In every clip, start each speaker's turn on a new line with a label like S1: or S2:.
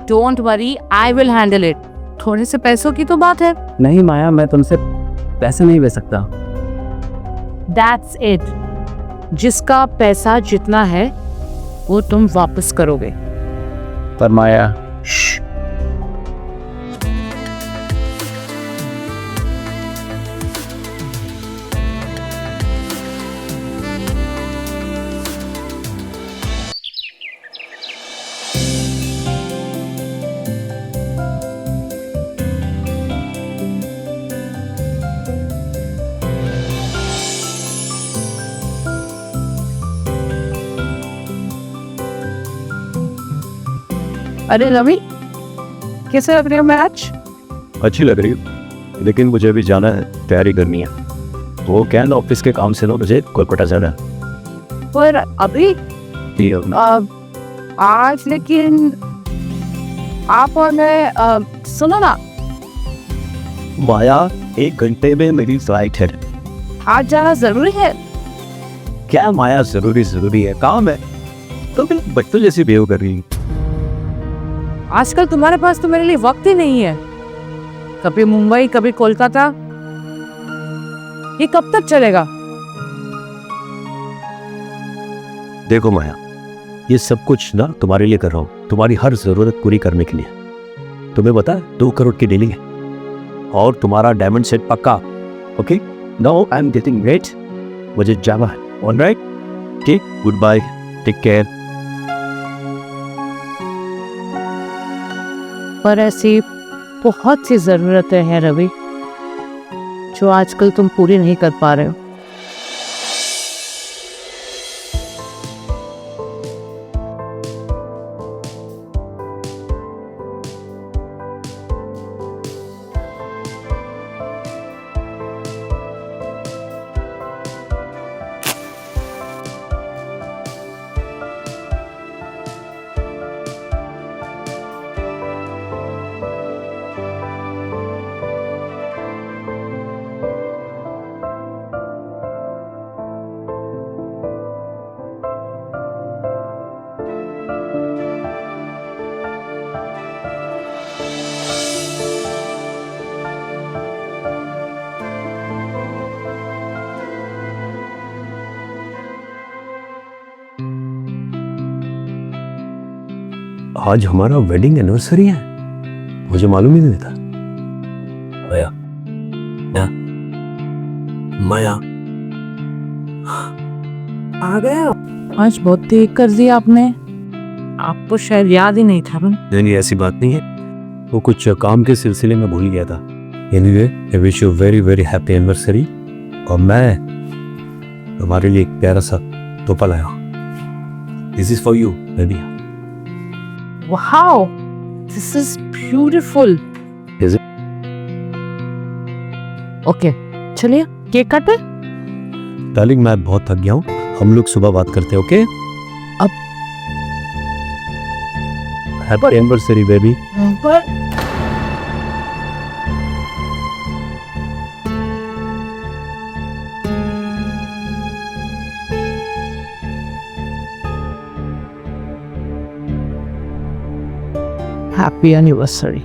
S1: Don't worry, I will handle it. थोड़े से पैसों की तो बात है।
S2: नहीं माया, मैं तुमसे पैसे नहीं ले सकता।
S1: That's it. जिसका पैसा जितना है वो तुम वापस करोगे।
S2: पर माया,
S1: अरे रवि, कैसे लग रही हो मैच?
S3: अच्छी लग रही है, लेकिन मुझे अभी जाना है, तैयारी करनी है। वो क्या है ना, ऑफिस के काम से ना मुझे कोलकाता जाना है।
S1: पर अभी आज लेकिन आप और मैं सुनो ना,
S3: माया 1 घंटे में मेरी फ्लाइट है।
S1: आज जाना जरूरी है।
S3: क्या माया, जरूरी है, काम है। तो फिर बच्चों जैसी बिहेव कर रही है।
S1: आजकल तुम्हारे पास तो मेरे लिए वक्त ही नहीं है। कभी मुंबई, कभी कोलकाता, ये कब तक चलेगा?
S3: देखो माया, ये सब कुछ ना तुम्हारे लिए कर रहा हूँ, तुम्हारी हर जरूरत पूरी करने के लिए। तुम्हें पता है 2 करोड़ की डीलिंग है और तुम्हारा डायमंड सेट पक्का। Okay, now I am getting late, मुझे जाना है। Alright, okay, goodbye, take care.
S1: पर ऐसी बहुत सी जरूरतें हैं रवि, जो आजकल तुम पूरी नहीं कर पा रहे हो।
S3: आज हमारा वेडिंग एनिवर्सरी है, मुझे मालूम ही नहीं था। माया, माया,
S1: आ गए हो? आज बहुत देर कर दी आपने, आपको शायद याद ही नहीं था ना।
S3: नहीं, ऐसी बात नहीं है, वो कुछ काम के सिलसिले में भूल गया था। Anyway, I wish you very very happy anniversary. और मैं तुम्हारे लिए एक प्यारा सा तोहफा लाया हूँ। This is for you baby.
S1: Wow, this is beautiful.
S3: Is it?
S1: Okay, चलिए केक काटे।
S3: डार्लिंग, मैं बहुत थक गया हूँ, हम लोग सुबह बात करते हैं। ओके,
S1: अब
S3: हैप्पी एनिवर्सरी बेबी।
S1: पर हैप्पी एनिवर्सरी।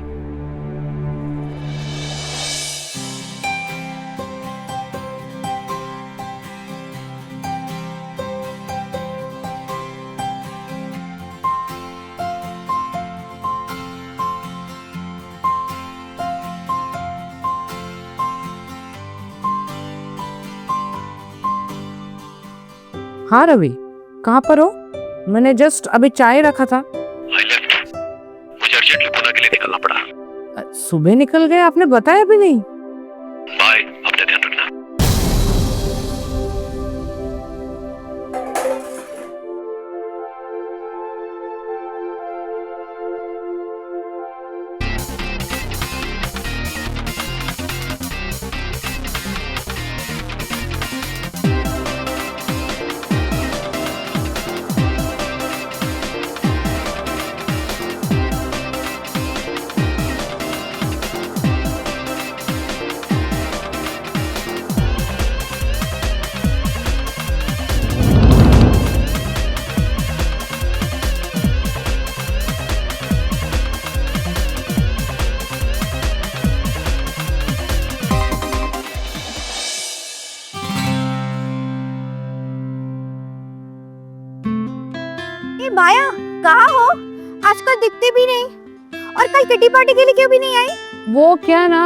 S1: हाँ रवि, कहाँ पर हो? मैंने जस्ट अभी चाय रखा था।
S3: मुझे अर्जेंटली पुणे के लिए निकलना पड़ा।
S1: सुबह निकल गए, आपने बताया भी नहीं।
S3: बाय, अपना ध्यान रखना।
S4: आजकल दिखते भी नहीं। और कल किटी पार्टी के लिए क्यों भी नहीं आई?
S1: वो क्या ना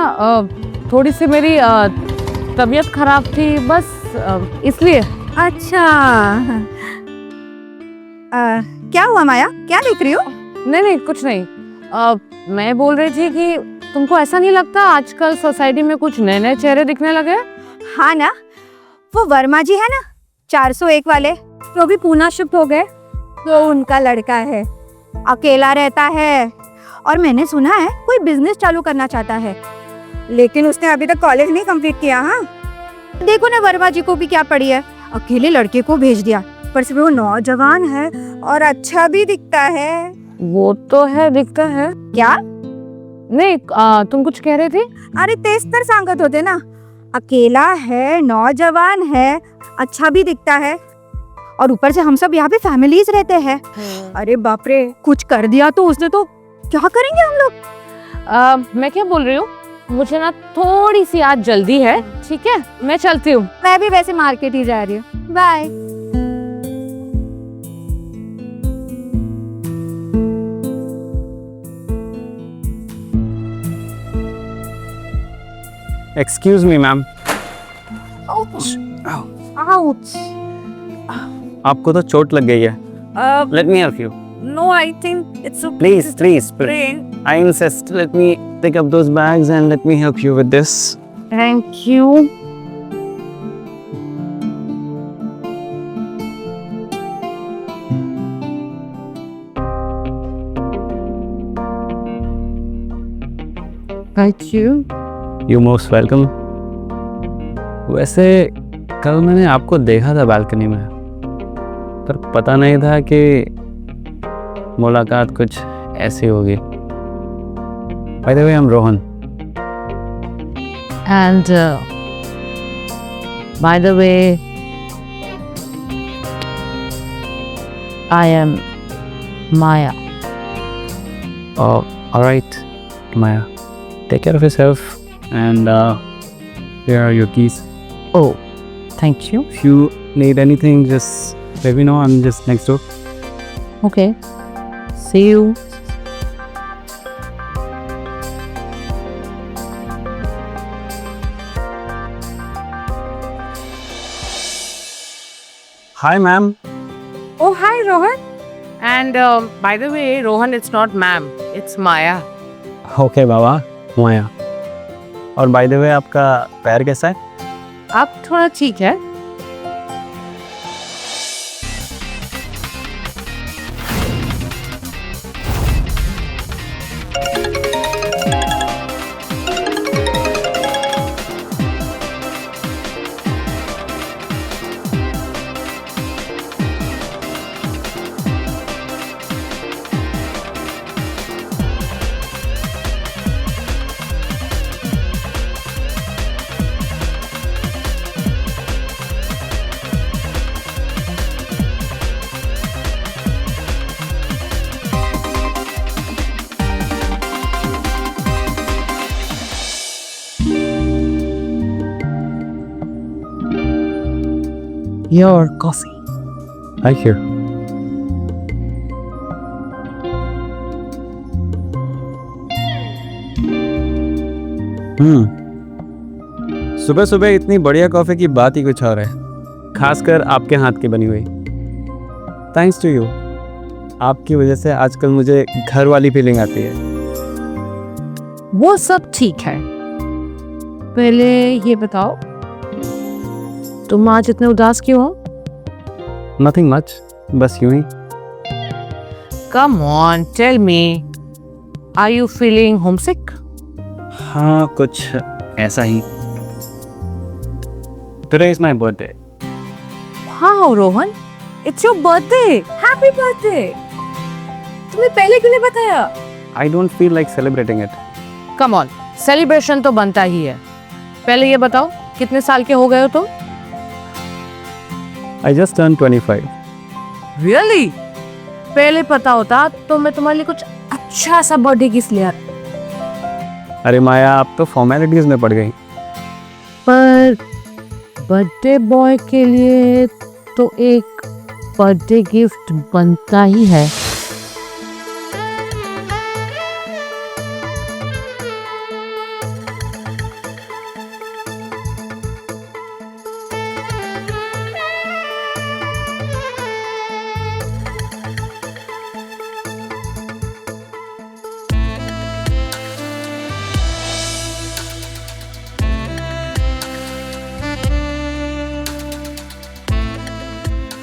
S1: थोड़ी सी मेरी तबीयत खराब थी बस इसलिए।
S4: अच्छा। क्या हुआ माया, क्या देख रही हो?
S1: नहीं कुछ नहीं। मैं बोल रही थी कि तुमको ऐसा नहीं लगता आजकल सोसाइटी में कुछ नए नए चेहरे दिखने लगे?
S4: हाँ ना, वो वर्मा जी है ना 401 वाले, वो भी पूना शिफ्ट हो गए। वो उनका लड़का है, अकेला रहता है और मैंने सुना है कोई बिजनेस चालू करना चाहता है, लेकिन उसने अभी तक कॉलेज नहीं कंप्लीट किया। हाँ देखो ना, वर्मा जी को भी क्या पड़ी है, अकेले लड़के को भेज दिया, पर सिर्फ वो नौजवान है और अच्छा भी दिखता है।
S1: वो तो है, दिखता है।
S4: क्या?
S1: नहीं तुम कुछ कह रहे थे?
S4: अरे तेज तर सांगत होते ना, अकेला है, नौजवान है, अच्छा भी दिखता है, और ऊपर से हम सब यहाँ पे फैमिलीज रहते हैं। अरे बाप रे, कुछ कर दिया तो उसने तो क्या करेंगे हम लोग?
S1: मैं क्या बोल रही हूँ, मुझे ना थोड़ी सी आज जल्दी है, ठीक है मैं चलती हूँ।
S4: मैं भी वैसे मार्केट ही जा रही हूँ, bye.
S2: Excuse me ma'am,
S1: ouch.
S2: आपको तो चोट लग गई है। Let me help you.
S1: No, I think it's a
S2: Please.
S1: brain.
S2: I insist. Let me pick up those bags and let me help you with this.
S1: Thank you. Thank you.
S2: You most welcome. वैसे कल मैंने आपको देखा था balcony में, पर पता नहीं था कि मुलाकात कुछ ऐसी होगी। By the way, I'm Rohan.
S1: And by the way, I am Maya.
S2: Oh, all right, Maya. Take care of yourself, and here are your keys.
S1: Oh, thank you.
S2: If you need anything, just let me know. I'm just next door.
S1: Okay. See you.
S2: Hi, ma'am.
S1: Oh, hi, Rohan. And by the way, Rohan, it's not ma'am, it's Maya.
S2: Okay, बाबा, माया। और by the way, आपका पैर कैसा है?
S1: आप थोड़ा ठीक है?
S2: Your coffee. Right here. सुबह सुबह इतनी बढ़िया कॉफी की बात ही कुछ और है, खासकर आपके हाथ की बनी हुई। Thanks to you. आपकी वजह से आजकल मुझे घर वाली फीलिंग आती है।
S1: वो सब ठीक है, पहले ये बताओ तुम आज इतने उदास क्यों हो?
S2: नथिंग मच, बस यूं ही।
S1: Come on, tell me. Are you feeling homesick?
S2: हाँ, कुछ ऐसा ही। Today is my birthday.
S1: Wow, Rohan, it's your birthday. Happy birthday. तुमने पहले क्यों नहीं बताया?
S2: I don't feel like celebrating it.
S1: Come on, celebration तो बनता ही है। पहले ये बताओ कितने साल के हो गए हो तुम?
S2: I just turned 25.
S1: Really? पहले पता होता तो मैं तुम्हारे लिए कुछ अच्छा सा बर्थडे गिफ्ट ले आता।
S2: अरे माया, आप तो फॉर्मेलिटीज में पड़ गई।
S1: पर बर्थडे बॉय के लिए तो एक बर्थडे गिफ्ट बनता ही है।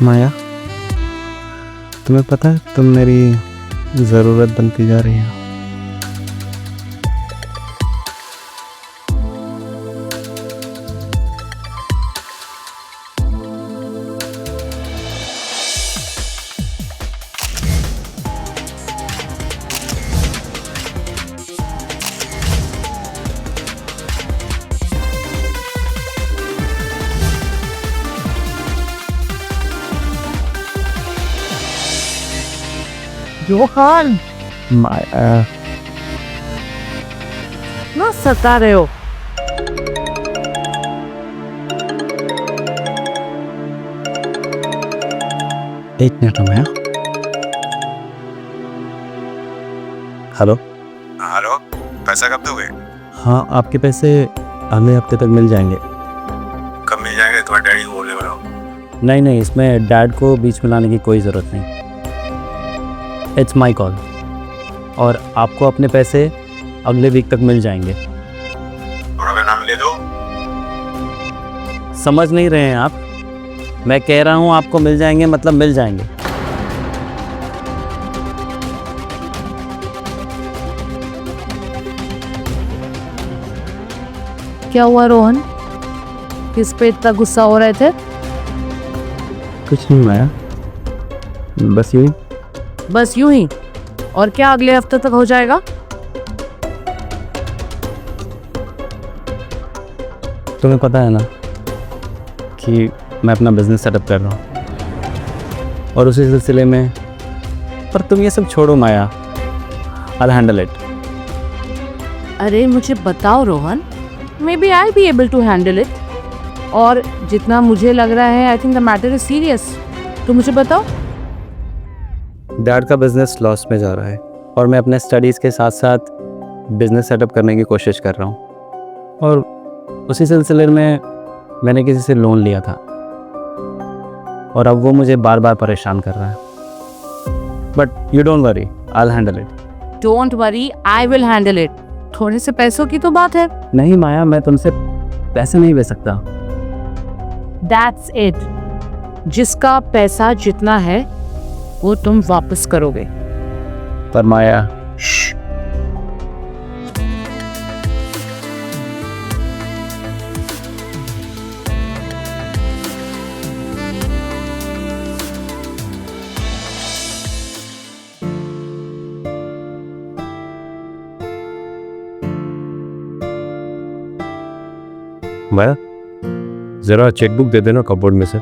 S2: माया, तुम्हें पता है तुम मेरी ज़रूरत बनती जा रही हो।
S1: रोहन,
S2: माया,
S1: ना सता रहे हो।
S2: एक मिनट माया। हेलो।
S3: हेलो, पैसा कब दोगे?
S2: हाँ, आपके पैसे अगले हफ्ते तक मिल जाएंगे।
S3: कब मिल जाएंगे? तुम्हारे डैडी को बोलने वाला हूँ।
S2: नहीं नहीं, इसमें डैड को बीच में लाने की कोई ज़रूरत नहीं। It's my call. और आपको अपने पैसे अगले वीक तक मिल जाएंगे।
S3: थोड़ा मेरा नाम ले दो।
S2: समझ नहीं रहे हैं आप? मैं कह रहा हूँ आपको मिल जाएंगे मतलब मिल जाएंगे।
S1: क्या हुआ रोहन, किस पे इतना गुस्सा हो रहे थे?
S2: कुछ नहीं माया, बस यूँ ही।
S1: बस यूं ही? और क्या अगले हफ्ते तक हो जाएगा?
S2: तुम्हें पता है ना कि मैं अपना बिजनेस सेटअप कर रहा हूँ, और उसी सिलसिले में। पर तुम ये सब छोड़ो माया, I'll handle it।
S1: अरे मुझे बताओ Rohan, maybe I be able to handle it. और जितना मुझे लग रहा है, I think the matter is serious. तो मुझे बताओ।
S2: डैड का बिजनेस लॉस में जा रहा है, और मैं अपने स्टडीज़ के साथ साथ बिजनेस सेटअप करने की कोशिश कर रहा हूँ। और उसी सिलसिले में मैंने किसी से लोन लिया था, और अब वो मुझे बार बार परेशान कर रहा है। But you don't worry, I'll handle it।
S1: Don't worry, I will handle it. थोड़े से पैसों की तो बात है।
S2: नहीं माया, मैं तुमसे पैसे नहीं ले सकता।
S1: That's it. जिसका पैसा जितना है वो तुम वापस करोगे।
S2: पर माया,
S3: माया, जरा चेकबुक दे देना कपबोर्ड में से।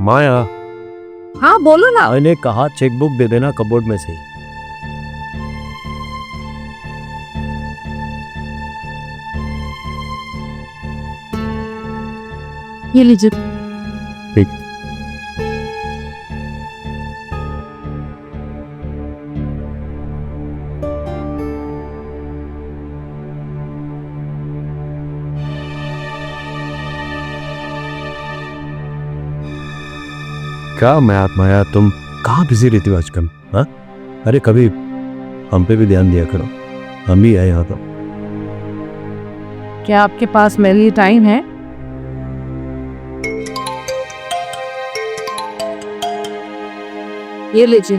S3: माया,
S1: हाँ बोलो ना।
S3: मैंने कहा चेकबुक दे देना कपबोर्ड में से।
S1: ये लीजिए।
S3: ठीक। क्या माया, तुम कहाँ बिजी रहती हो आजकल? हाँ, अरे कभी हम पे भी ध्यान दिया करो, हम भी है यहाँ तो।
S1: क्या आपके पास मेरे लिए टाइम है? ये लीजिए।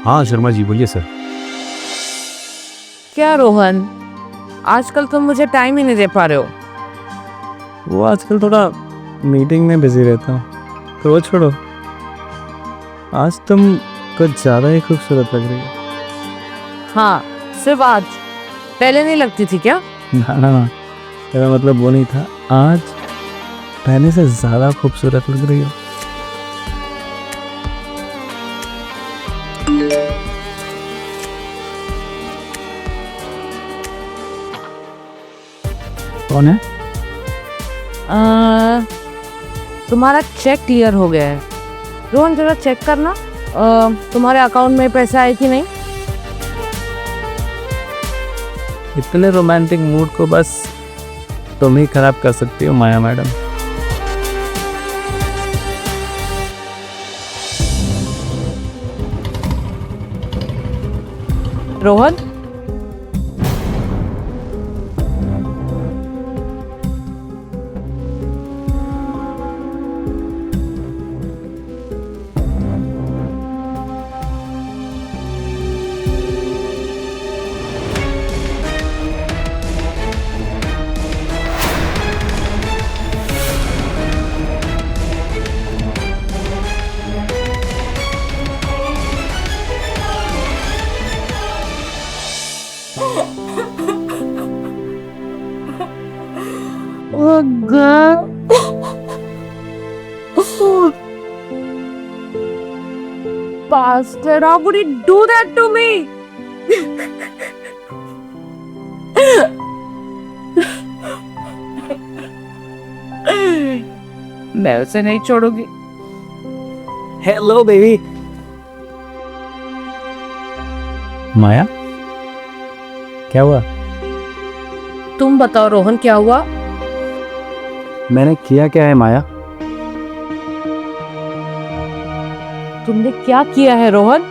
S3: हाँ शर्मा जी, बोलिए सर।
S1: क्या रोहन, आजकल तुम मुझे टाइम ही नहीं दे पा रहे हो।
S2: वो आजकल थोड़ा मीटिंग में बिजी रहता हूँ, तो वो छोड़ो। आज तुम कुछ ज़्यादा ही खूबसूरत लग रही हो।
S1: हाँ, सिर्फ आज, पहले नहीं लगती थी क्या?
S2: ना ना ना, मेरा मतलब वो नहीं था। आज पहले से ज़्यादा खूबसूरत लग रही हो। कौन है?
S1: तुम्हारा चेक क्लियर हो गया है। रोहन जरा चेक करना तुम्हारे अकाउंट में पैसा है कि नहीं।
S2: इतने रोमांटिक मूड को बस तुम ही खराब कर सकती हो Maya madam.
S1: Rohan, oh God. Bastard, how would he do that to me? मैं उसे नहीं छोड़ूंगी।
S2: Hello baby. माया, क्या हुआ?
S1: तुम बताओ रोहन, क्या हुआ?
S2: मैंने किया क्या है माया?
S1: तुमने क्या किया है रोहन?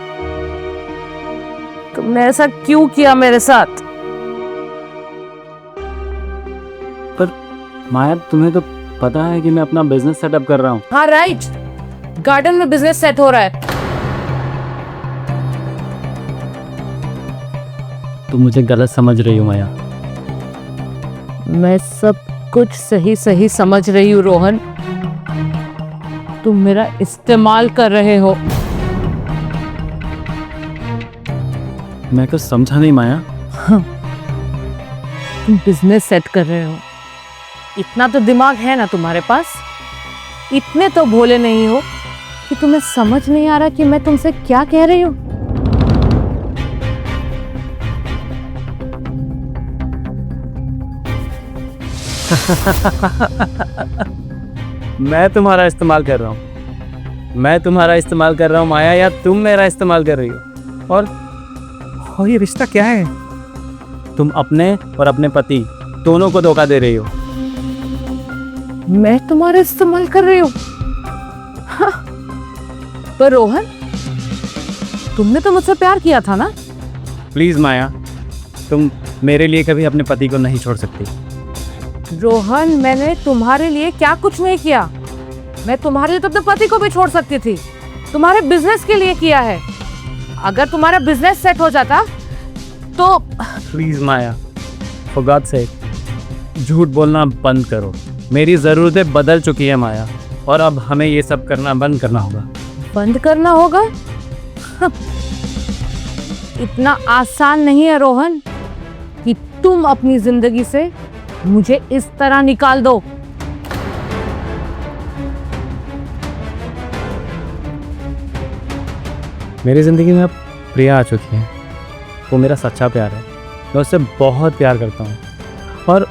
S1: तुमने ऐसा क्यों किया मेरे साथ?
S2: पर माया, तुम्हें तो पता है कि मैं अपना बिजनेस सेटअप कर रहा हूँ।
S1: हाँ राइट, गार्डन में बिजनेस सेट हो रहा है।
S2: तुम मुझे गलत समझ रही हो माया।
S1: मैं सब कुछ सही सही समझ रही हूँ रोहन। तुम मेरा इस्तेमाल कर रहे हो।
S2: मैं कुछ समझा नहीं माया।
S1: तुम बिजनेस सेट कर रहे हो। इतना तो दिमाग है ना तुम्हारे पास? इतने तो भोले नहीं हो कि तुम्हें समझ नहीं आ रहा कि मैं तुमसे क्या कह रही हूँ।
S2: मैं तुम्हारा इस्तेमाल कर रहा हूँ। मैं तुम्हारा इस्तेमाल कर रहा हूँ माया, या तुम मेरा इस्तेमाल कर रही हो? और ये रिश्ता क्या है? तुम अपने और अपने पति दोनों को धोखा दे रही हो।
S1: मैं तुम्हारा इस्तेमाल कर रही हूँ? हाँ। पर रोहन, तुमने तो मुझसे प्यार किया था ना?
S2: प्लीज माया, तुम मेरे लिए कभी अपने पति को नहीं छोड़ सकती।
S1: रोहन, मैंने तुम्हारे लिए क्या कुछ नहीं किया। मैं तुम्हारे लिए तो अपने पति को भी छोड़ सकती थी। तुम्हारे बिजनेस के लिए किया है। अगर तुम्हारा बिजनेस सेट हो जाता तो।
S2: Please Maya, for God sake, झूठ बोलना बंद करो। मेरी ज़रूरतें बदल चुकी है माया, और अब हमें ये सब करना बंद करना होगा।
S1: बंद करना होगा? इतना आसान नहीं है रोहन कि तुम अपनी जिंदगी से मुझे इस तरह निकाल दो।
S2: मेरी ज़िंदगी में अब प्रिया आ चुकी है। वो मेरा सच्चा प्यार है। मैं उससे बहुत प्यार करता हूँ। और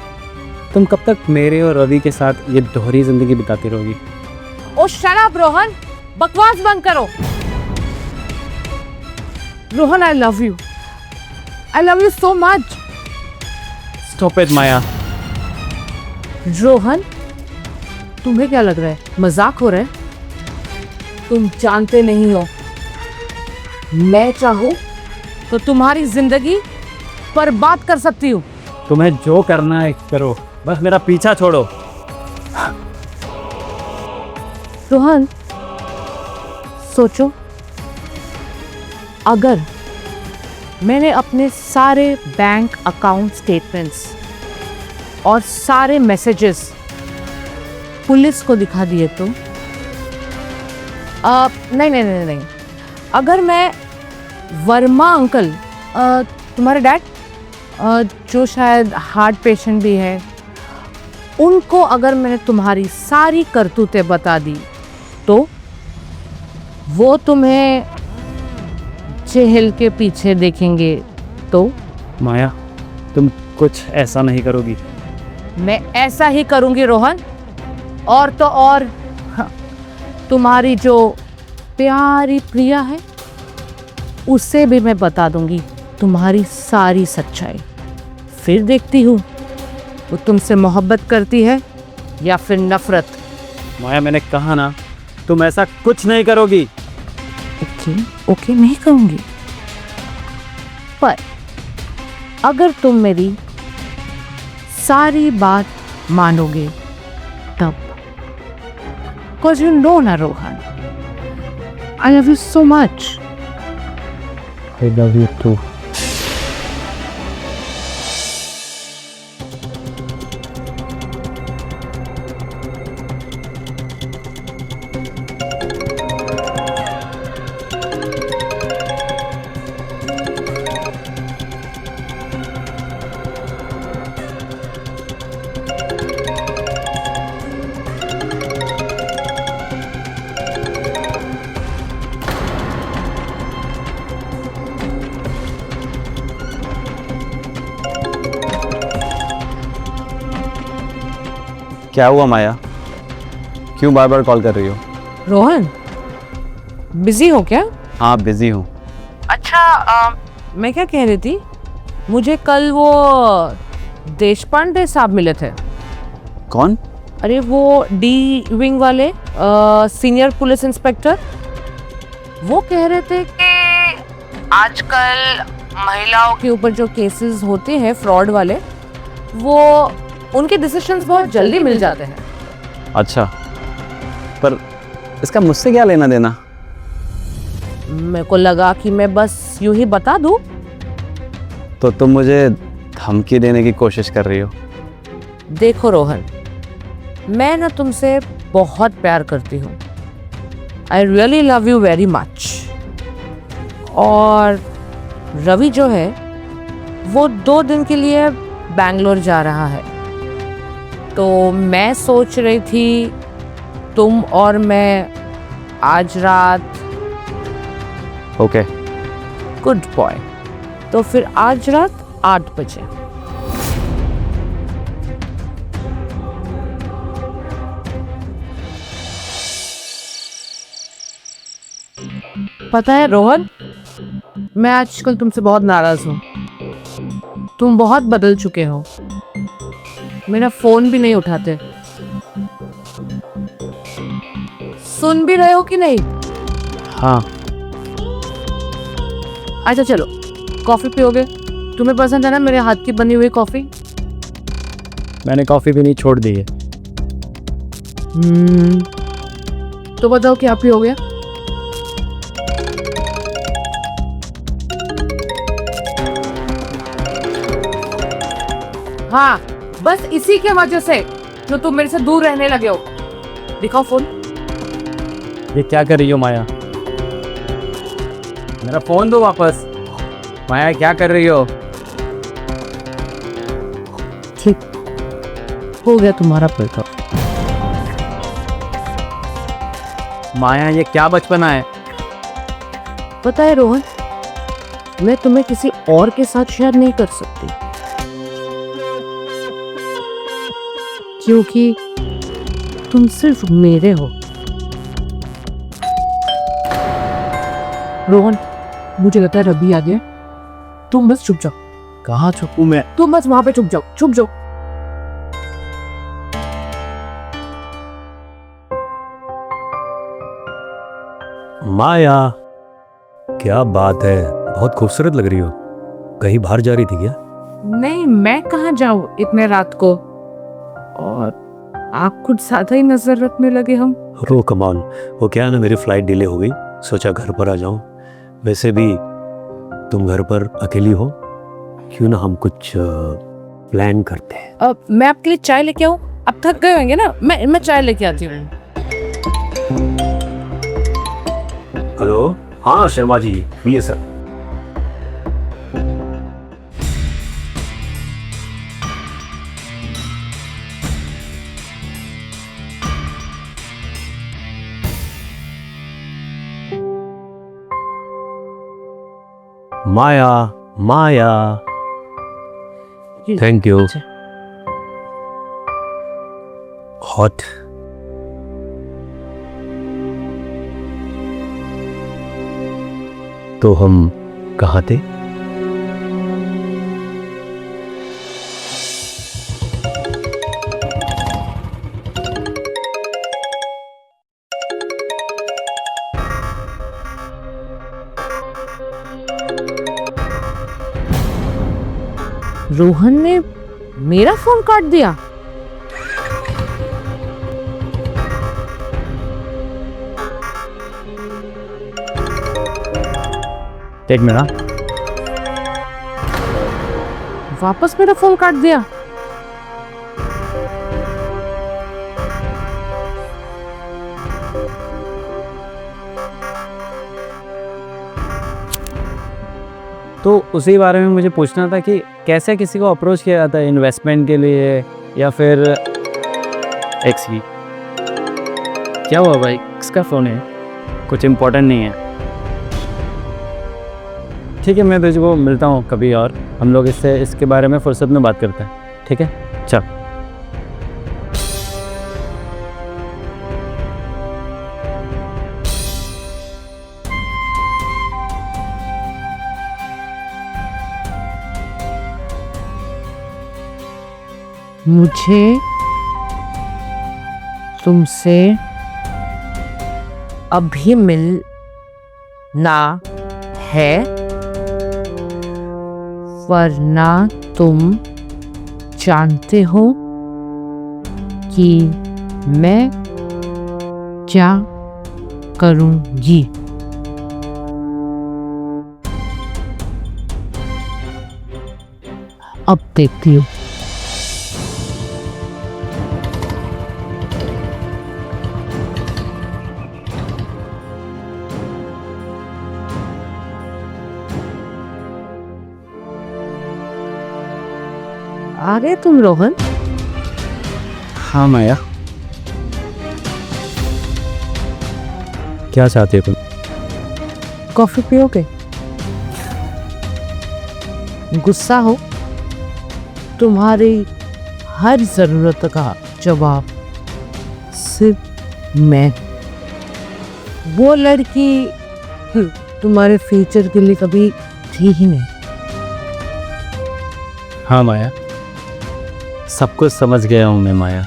S2: तुम कब तक मेरे और रवि के साथ ये दोहरी ज़िंदगी बिताती रहोगी?
S1: ओ शट अप रोहन, बकवास बंद करो। Rohan, I love you. I love you so much.
S2: Stop it Maya.
S1: Rohan, तुम्हें क्या लग रहा है, मजाक हो रहा है? तुम जानते नहीं हो, मैं चाहूं तो तुम्हारी जिंदगी बर्बाद कर सकती हूँ।
S2: तुम्हें जो करना है करो, बस मेरा पीछा छोड़ो।
S1: रोहन, सोचो, अगर मैंने अपने सारे बैंक अकाउंट स्टेटमेंट्स और सारे मैसेजेस पुलिस को दिखा दिए तो? नहीं नहीं नहीं नहीं, अगर मैं वर्मा अंकल, तुम्हारे डैड, जो शायद हार्ट पेशेंट भी है, उनको अगर मैंने तुम्हारी सारी करतूतें बता दी तो वो तुम्हें जेल के पीछे देखेंगे तो?
S2: माया, तुम कुछ ऐसा नहीं करोगी।
S1: मैं ऐसा ही करूंगी रोहन। और तो और, हाँ, तुम्हारी जो प्यारी प्रिया है उसे भी मैं बता दूंगी तुम्हारी सारी सच्चाई। फिर देखती हूँ वो तुमसे मोहब्बत करती है या फिर नफरत।
S2: माया, मैंने कहा ना, तुम ऐसा कुछ नहीं करोगी।
S1: ओके ओके, नहीं कहूंगी। पर अगर तुम मेरी सारी बात मानोगे तब, बिकॉज यू नो ना Rohan, I love you so much.
S2: I love you too. क्या हुआ माया, क्यों बार बार कॉल कर रही हो?
S1: रोहन, बिजी हो क्या?
S2: हाँ बिजी हूँ।
S1: अच्छा, मैं क्या कह रही थी, मुझे कल वो देशपांडे साहब मिले थे।
S2: कौन?
S1: अरे वो डी विंग वाले सीनियर पुलिस इंस्पेक्टर। वो कह रहे थे कि आजकल महिलाओं के ऊपर जो केसेस होते हैं फ्रॉड वाले, वो उनके डिसीजंस बहुत जल्दी मिल जाते हैं।
S2: अच्छा, पर इसका मुझसे क्या लेना देना?
S1: मेरे को लगा कि मैं बस यूं ही बता दूं।
S2: तो तुम मुझे धमकी देने की कोशिश कर रही हो?
S1: देखो रोहन, मैं ना तुमसे बहुत प्यार करती हूँ। I really love you very much. और रवि जो है वो 2 दिन के लिए बैंगलोर जा रहा है, तो मैं सोच रही थी तुम और मैं आज रात।
S2: ओके।
S1: Good boy. तो फिर आज रात 8 बजे। पता है रोहन, मैं आजकल तुमसे बहुत नाराज हूँ। तुम बहुत बदल चुके हो। मेरा फोन भी नहीं उठाते। सुन भी रहे हो कि नहीं?
S2: हाँ।
S1: अच्छा चलो, कॉफी पियोगे? तुम्हें पसंद है ना मेरे हाथ की बनी हुई कॉफी?
S2: मैंने कॉफी भी नहीं छोड़ दी है।
S1: तो बताओ क्या पियोगे? हाँ, बस इसी के वजह से जो तुम मेरे से दूर रहने लगे हो। दिखाओ फोन।
S2: ये क्या कर रही हो माया? मेरा फोन दो वापस। माया क्या कर रही हो?
S1: ठीक हो गया तुम्हारा पैसा।
S2: माया ये क्या बचपना है?
S1: पता है रोहन, मैं तुम्हें किसी और के साथ शेयर नहीं कर सकती, क्योंकि तुम सिर्फ मेरे हो। रोहन, मुझे लगता है रवि आ गया। तुम बस चुप जाओ।
S2: कहाँ छुपू मैं?
S1: तुम बस वहां पे चुप जाओ, चुप जाओ।
S3: माया, क्या बात है, बहुत खूबसूरत लग रही हो। कहीं बाहर जा रही थी क्या?
S1: नहीं, मैं कहाँ जाऊँ इतने रात को, और आप कुछ ज्यादा ही नजर रखने लगे हम।
S3: रो कमान, वो क्या है ना, मेरी फ्लाइट डिले हो गई, सोचा घर पर आ जाऊं। वैसे भी तुम घर पर अकेली हो, क्यों ना हम कुछ प्लान करते हैं।
S1: अब मैं आपके लिए चाय लेके आऊँ? आप थक गए होंगे ना, मैं चाय लेके आती हूँ।
S3: हेलो, हाँ शर्मा जी, बोलिए sir. Maya, Maya, thank you. Hot. तो हम कहाँ थे?
S1: रोहन ने मेरा फोन काट दिया।
S2: एक मिनट,
S1: वापस मेरा फोन काट दिया।
S2: तो उसी बारे में मुझे पूछना था कि कैसे किसी को अप्रोच किया जाता है इन्वेस्टमेंट के लिए, या फिर एक्सी। क्या हुआ भाई, किसका फ़ोन है? कुछ इम्पोर्टेंट नहीं है। ठीक है, मैं तुझको मिलता हूँ कभी और हम लोग इसके बारे में फुर्सत में बात करते हैं। ठीक है, चल।
S1: मुझे तुमसे अभी मिलना है, वरना तुम जानते हो कि मैं क्या करूंगी। अब देखती हूँ। आ गए तुम रोहन?
S2: हाँ माया, क्या चाहते हो तुम?
S1: कॉफी पियोगे? गुस्सा हो? तुम्हारी हर जरूरत का जवाब सिर्फ मैं। वो लड़की तुम्हारे फ्यूचर के लिए कभी थी ही नहीं।
S2: हाँ माया, सब कुछ समझ गया हूँ मैं माया।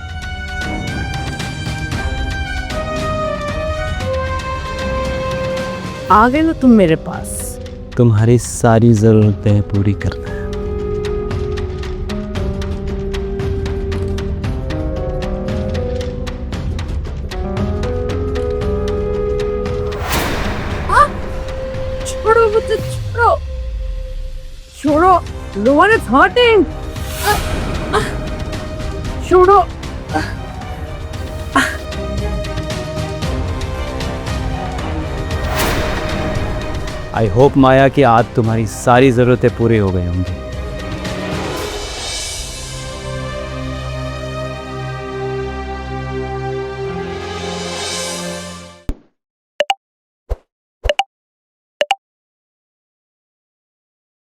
S1: आ गए ना तुम मेरे पास।
S2: तुम्हारी सारी ज़रूरतें पूरी करना है।
S1: छोड़ो मुझे, छोड़ो छोड़ो, रोहन इज हर्टिंग। छोड़ो।
S2: आई होप माया कि आज तुम्हारी सारी ज़रूरतें पूरी हो गई होंगी।